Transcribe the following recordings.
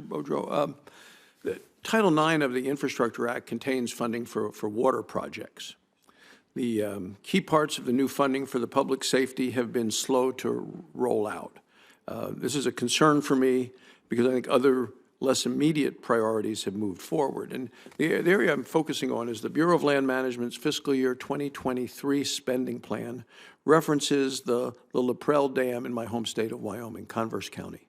Beaudreau, Title IX of the Infrastructure Act contains funding for water projects. The key parts of the new funding for the public safety have been slow to roll out. This is a concern for me because I think other less immediate priorities have moved forward. And the area I'm focusing on is the Bureau of Land Management's fiscal year 2023 spending plan references the Laprelle Dam in my home state of Wyoming, Converse County.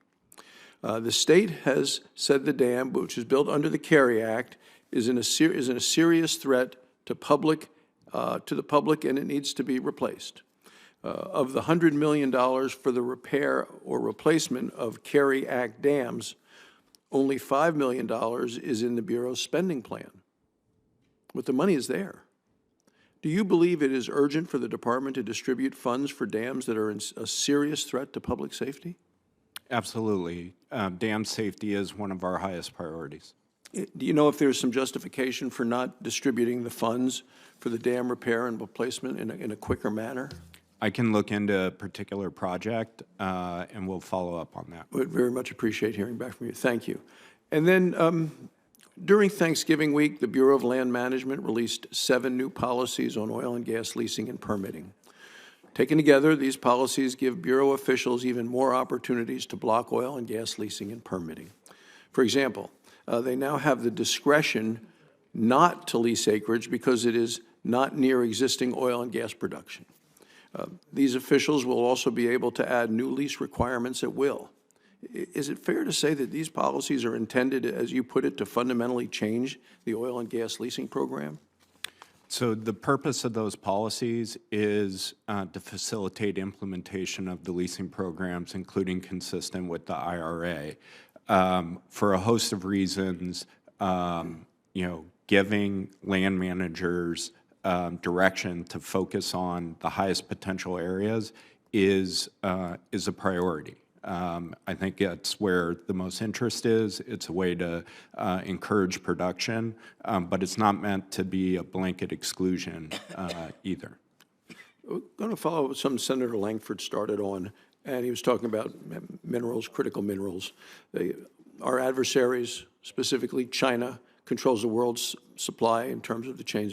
The state has said the dam, which is built under the CARE Act, is in a serious threat to the public, and it needs to be replaced. Of the $100 million for the repair or replacement of CARE Act dams, only $5 million is in the Bureau's spending plan. But the money is there. Do you believe it is urgent for the department to distribute funds for dams that are a serious threat to public safety? Absolutely. Dam safety is one of our highest priorities. Do you know if there's some justification for not distributing the funds for the dam repair and replacement in a quicker manner? I can look into a particular project, and we'll follow up on that. Would very much appreciate hearing back from you. Thank you. And then during Thanksgiving week, the Bureau of Land Management released 7 new policies on oil and gas leasing and permitting. Taken together, these policies give Bureau officials even more opportunities to block oil and gas leasing and permitting. For example, they now have the discretion not to lease acreage because it is not near existing oil and gas production. These officials will also be able to add new lease requirements at will. Is it fair to say that these policies are intended, as you put it, to fundamentally change the oil and gas leasing program? So the purpose of those policies is to facilitate implementation of the leasing programs, including consistent with the IRA. For a host of reasons, giving land managers direction to focus on the highest potential areas is a priority. I think it's where the most interest is. It's a way to encourage production, but it's not meant to be a blanket exclusion either. I'm going to follow what something Senator Langford started on, and he was talking about minerals, critical minerals. Our adversaries, specifically China, controls the world's supply in terms of the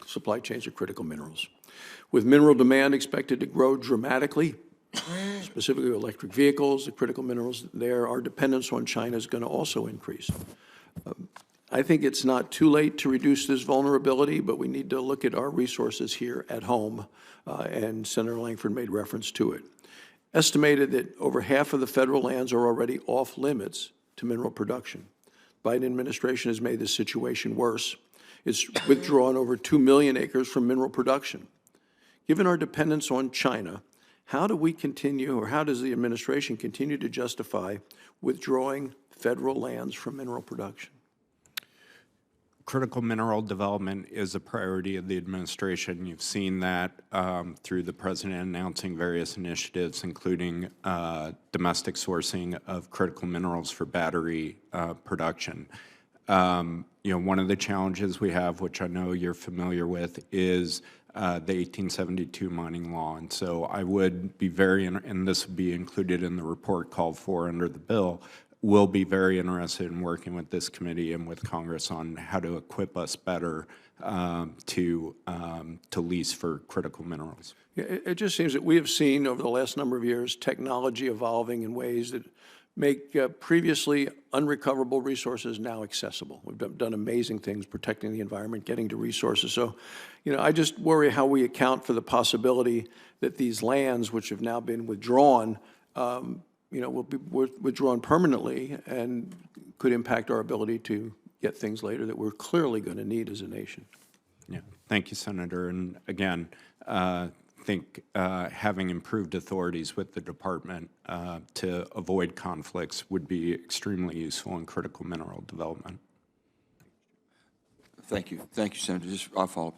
supply chains of critical minerals. With mineral demand expected to grow dramatically, specifically electric vehicles, the critical minerals there, our dependence on China is going to also increase. I think it's not too late to reduce this vulnerability, but we need to look at our resources here at home, and Senator Langford made reference to it. Estimated that over half of the federal lands are already off limits to mineral production. Biden administration has made this situation worse. It's withdrawn over 2 million acres from mineral production. Given our dependence on China, how do we continue, or how does the administration continue to justify withdrawing federal lands from mineral production? Critical mineral development is a priority of the administration. You've seen that through the president announcing various initiatives, including domestic sourcing of critical minerals for battery production. One of the challenges we have, which I know you're familiar with, is the 1872 mining law. And so I would be and this would be included in the report called for under the bill, will be very interested in working with this committee and with Congress on how to equip us better to lease for critical minerals. Yeah, it just seems that we have seen over the last number of years technology evolving in ways that make previously unrecoverable resources now accessible. We've done amazing things protecting the environment, getting to resources. So, I just worry how we account for the possibility that these lands, which have now been withdrawn, will be withdrawn permanently and could impact our ability to get things later that we're clearly going to need as a nation. Yeah, thank you, Senator. And again, I think having improved authorities with the department to avoid conflicts would be extremely useful in critical mineral development. Thank you. Thank you, Senator. I'll follow up.